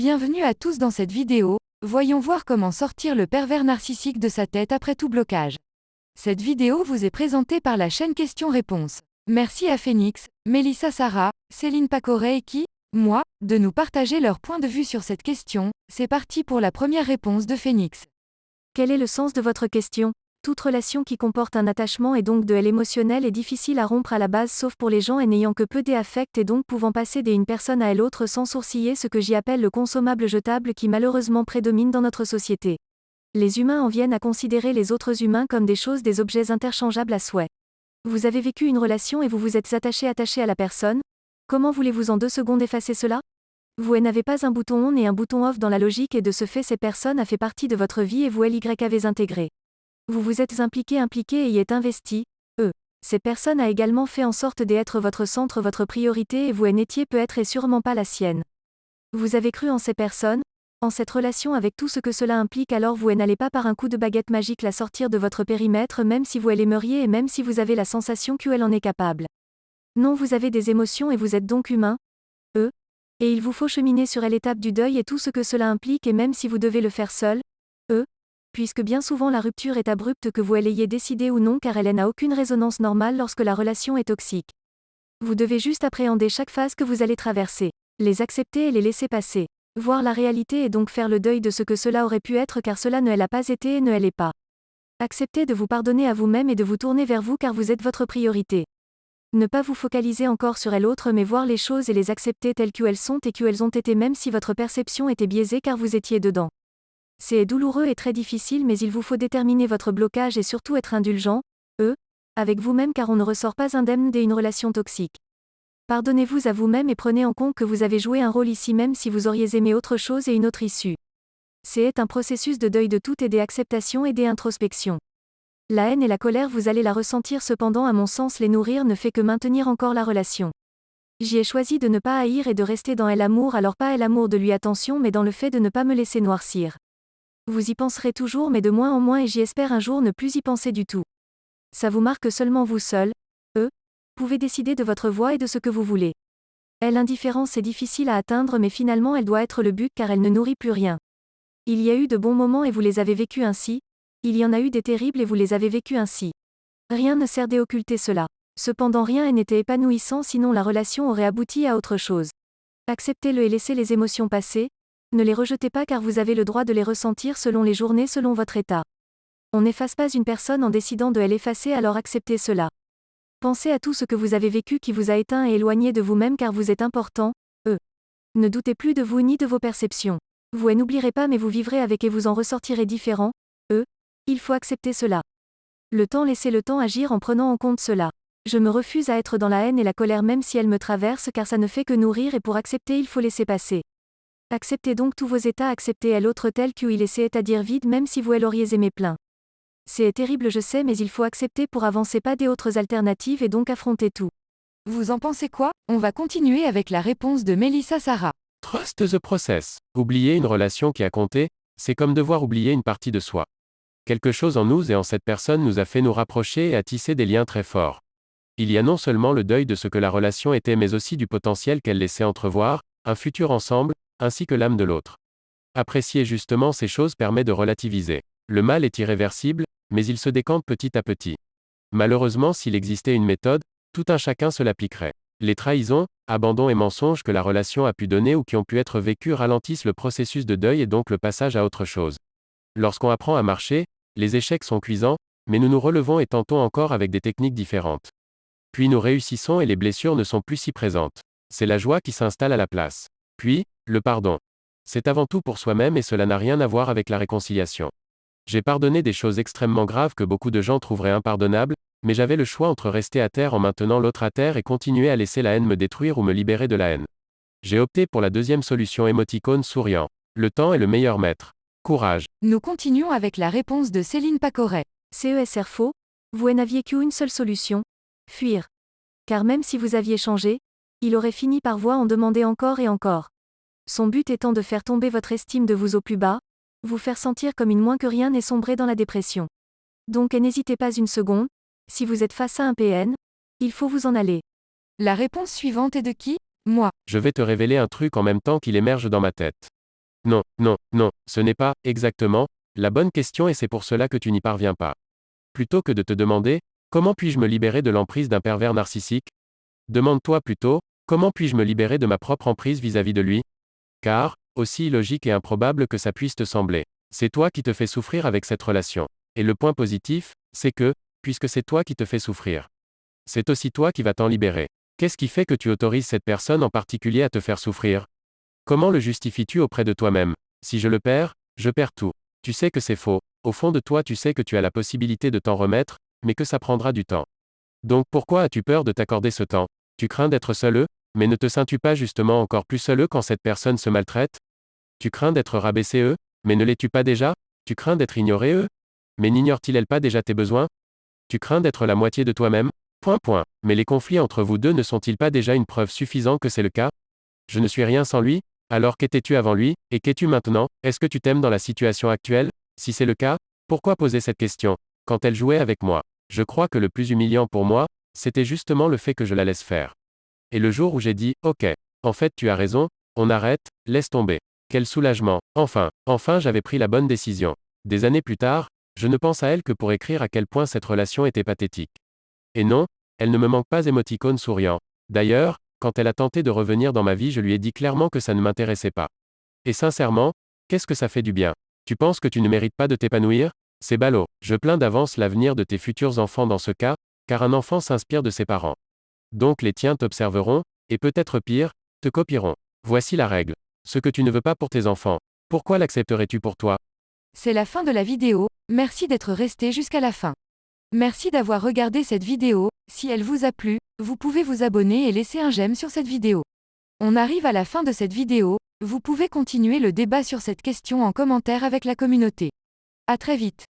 Bienvenue à tous dans cette vidéo, voyons voir comment sortir le pervers narcissique de sa tête après tout blocage. Cette vidéo vous est présentée par la chaîne Questions-Réponses. Merci à Phoenix, Mélissa Sarah, Céline Pacoré et moi, de nous partager leur point de vue sur cette question. C'est parti pour la première réponse de Phoenix. Quel est le sens de votre question? Toute relation qui comporte un attachement et donc de elle émotionnelle est difficile à rompre à la base sauf pour les gens et n'ayant que peu d'affect et donc pouvant passer d'une personne à l'autre sans sourciller, ce que j'y appelle le consommable jetable qui malheureusement prédomine dans notre société. Les humains en viennent à considérer les autres humains comme des choses, des objets interchangeables à souhait. Vous avez vécu une relation et vous vous êtes attaché à la personne? Comment voulez-vous en 2 secondes effacer cela? Vous n'avez pas un bouton on et un bouton off dans la logique et de ce fait ces personnes a fait partie de votre vie et vous avez intégré. Vous vous êtes impliqué et y êtes investi. Ces personnes a également fait en sorte d'être votre centre, votre priorité et vous n'étiez peut-être et sûrement pas la sienne. Vous avez cru en ces personnes, en cette relation avec tout ce que cela implique, alors vous n'allez pas par un coup de baguette magique la sortir de votre périmètre même si vous l'aimeriez et même si vous avez la sensation qu'elle en est capable. Non, vous avez des émotions et vous êtes donc humain. Et il vous faut cheminer sur l'étape du deuil et tout ce que cela implique et même si vous devez le faire seul. Puisque bien souvent la rupture est abrupte que vous l'ayez décidé ou non car elle n'a aucune résonance normale lorsque la relation est toxique. Vous devez juste appréhender chaque phase que vous allez traverser, les accepter et les laisser passer. Voir la réalité et donc faire le deuil de ce que cela aurait pu être car cela ne l'a pas été et ne l'est pas. Accepter de vous pardonner à vous-même et de vous tourner vers vous car vous êtes votre priorité. Ne pas vous focaliser encore sur l'autre mais voir les choses et les accepter telles qu'elles sont et qu'elles ont été même si votre perception était biaisée car vous étiez dedans. C'est douloureux et très difficile mais il vous faut déterminer votre blocage et surtout être indulgent, avec vous-même car on ne ressort pas indemne d'une relation toxique. Pardonnez-vous à vous-même et prenez en compte que vous avez joué un rôle ici même si vous auriez aimé autre chose et une autre issue. C'est un processus de deuil de tout et d'acceptation et d'introspection. La haine et la colère vous allez la ressentir cependant à mon sens les nourrir ne fait que maintenir encore la relation. J'y ai choisi de ne pas haïr et de rester dans l'amour alors pas l'amour de lui attention mais dans le fait de ne pas me laisser noircir. Vous y penserez toujours mais de moins en moins et j'y espère un jour ne plus y penser du tout. Ça vous marque seulement vous seul, pouvez décider de votre voie et de ce que vous voulez. L'indifférence est difficile à atteindre mais finalement elle doit être le but car elle ne nourrit plus rien. Il y a eu de bons moments et vous les avez vécus ainsi, il y en a eu des terribles et vous les avez vécus ainsi. Rien ne sert d'occulter cela. Cependant rien n'était épanouissant sinon la relation aurait abouti à autre chose. Acceptez-le et laissez les émotions passer. Ne les rejetez pas car vous avez le droit de les ressentir selon les journées, selon votre état. On n'efface pas une personne en décidant de l'effacer alors acceptez cela. Pensez à tout ce que vous avez vécu qui vous a éteint et éloigné de vous-même car vous êtes important, Ne doutez plus de vous ni de vos perceptions. Vous n'oublierez pas mais vous vivrez avec et vous en ressortirez différent, Il faut accepter cela. Le temps, laissez le temps agir en prenant en compte cela. Je me refuse à être dans la haine et la colère même si elle me traverse car ça ne fait que nourrir et pour accepter il faut laisser passer. Acceptez donc tous vos états, acceptez l'autre tel qu'il est, c'est-à-dire vide même si vous l'auriez aimé plein. C'est terrible je sais mais il faut accepter pour avancer pas des autres alternatives et donc affronter tout. Vous en pensez quoi? On va continuer avec la réponse de Mélissa Sarah. Trust the process. Oublier une relation qui a compté, c'est comme devoir oublier une partie de soi. Quelque chose en nous et en cette personne nous a fait nous rapprocher et a tissé des liens très forts. Il y a non seulement le deuil de ce que la relation était mais aussi du potentiel qu'elle laissait entrevoir, un futur ensemble, ainsi que l'âme de l'autre. Apprécier justement ces choses permet de relativiser. Le mal est irréversible, mais il se décante petit à petit. Malheureusement, s'il existait une méthode, tout un chacun se l'appliquerait. Les trahisons, abandons et mensonges que la relation a pu donner ou qui ont pu être vécus ralentissent le processus de deuil et donc le passage à autre chose. Lorsqu'on apprend à marcher, les échecs sont cuisants, mais nous nous relevons et tentons encore avec des techniques différentes. Puis nous réussissons et les blessures ne sont plus si présentes. C'est la joie qui s'installe à la place. Puis, le pardon. C'est avant tout pour soi-même et cela n'a rien à voir avec la réconciliation. J'ai pardonné des choses extrêmement graves que beaucoup de gens trouveraient impardonnables, mais j'avais le choix entre rester à terre en maintenant l'autre à terre et continuer à laisser la haine me détruire ou me libérer de la haine. J'ai opté pour la deuxième solution émoticône souriant. Le temps est le meilleur maître. Courage. Nous continuons avec la réponse de Céline Pacoré. CESR faux, vous n'aviez qu'une seule solution, fuir. Car même si vous aviez changé, il aurait fini par vous en demander encore et encore. Son but étant de faire tomber votre estime de vous au plus bas, vous faire sentir comme une moins que rien et sombrer dans la dépression. Donc n'hésitez pas une seconde, si vous êtes face à un PN, il faut vous en aller. La réponse suivante est de qui? Moi. Je vais te révéler un truc en même temps qu'il émerge dans ma tête. Non, non, non, ce n'est pas, exactement, la bonne question et c'est pour cela que tu n'y parviens pas. Plutôt que de te demander, comment puis-je me libérer de l'emprise d'un pervers narcissique? Demande-toi plutôt, comment puis-je me libérer de ma propre emprise vis-à-vis de lui? Car, aussi illogique et improbable que ça puisse te sembler, c'est toi qui te fais souffrir avec cette relation. Et le point positif, c'est que, puisque c'est toi qui te fais souffrir, c'est aussi toi qui vas t'en libérer. Qu'est-ce qui fait que tu autorises cette personne en particulier à te faire souffrir? Comment le justifies-tu auprès de toi-même? Si je le perds, je perds tout. Tu sais que c'est faux. Au fond de toi, tu sais que tu as la possibilité de t'en remettre, mais que ça prendra du temps. Donc pourquoi as-tu peur de t'accorder ce temps? Tu crains d'être seuleux, mais ne te sens-tu pas justement encore plus seuleux quand cette personne se maltraite? Tu crains d'être rabaissé eux, mais ne l'es-tu pas déjà? Tu crains d'être ignoré eux? Mais n'ignore-t-il pas déjà tes besoins? Tu crains d'être la moitié de toi-même? Mais les conflits entre vous deux ne sont-ils pas déjà une preuve suffisante que c'est le cas? Je ne suis rien sans lui? Alors qu'étais-tu avant lui, et qu'es-tu maintenant? Est-ce que tu t'aimes dans la situation actuelle? Si c'est le cas, pourquoi poser cette question? Quand elle jouait avec moi, je crois que le plus humiliant pour moi, c'était justement le fait que je la laisse faire. Et le jour où j'ai dit, ok, en fait tu as raison, on arrête, laisse tomber. Quel soulagement. Enfin j'avais pris la bonne décision. Des années plus tard, je ne pense à elle que pour écrire à quel point cette relation était pathétique. Et non, elle ne me manque pas émoticône souriant. D'ailleurs, quand elle a tenté de revenir dans ma vie, je lui ai dit clairement que ça ne m'intéressait pas. Et sincèrement, qu'est-ce que ça fait du bien? Tu penses que tu ne mérites pas de t'épanouir? C'est ballot. Je plains d'avance l'avenir de tes futurs enfants dans ce cas, car un enfant s'inspire de ses parents. Donc les tiens t'observeront, et peut-être pire, te copieront. Voici la règle. Ce que tu ne veux pas pour tes enfants, pourquoi l'accepterais-tu pour toi? C'est la fin de la vidéo, merci d'être resté jusqu'à la fin. Merci d'avoir regardé cette vidéo, si elle vous a plu, vous pouvez vous abonner et laisser un j'aime sur cette vidéo. On arrive à la fin de cette vidéo, vous pouvez continuer le débat sur cette question en commentaire avec la communauté. À très vite.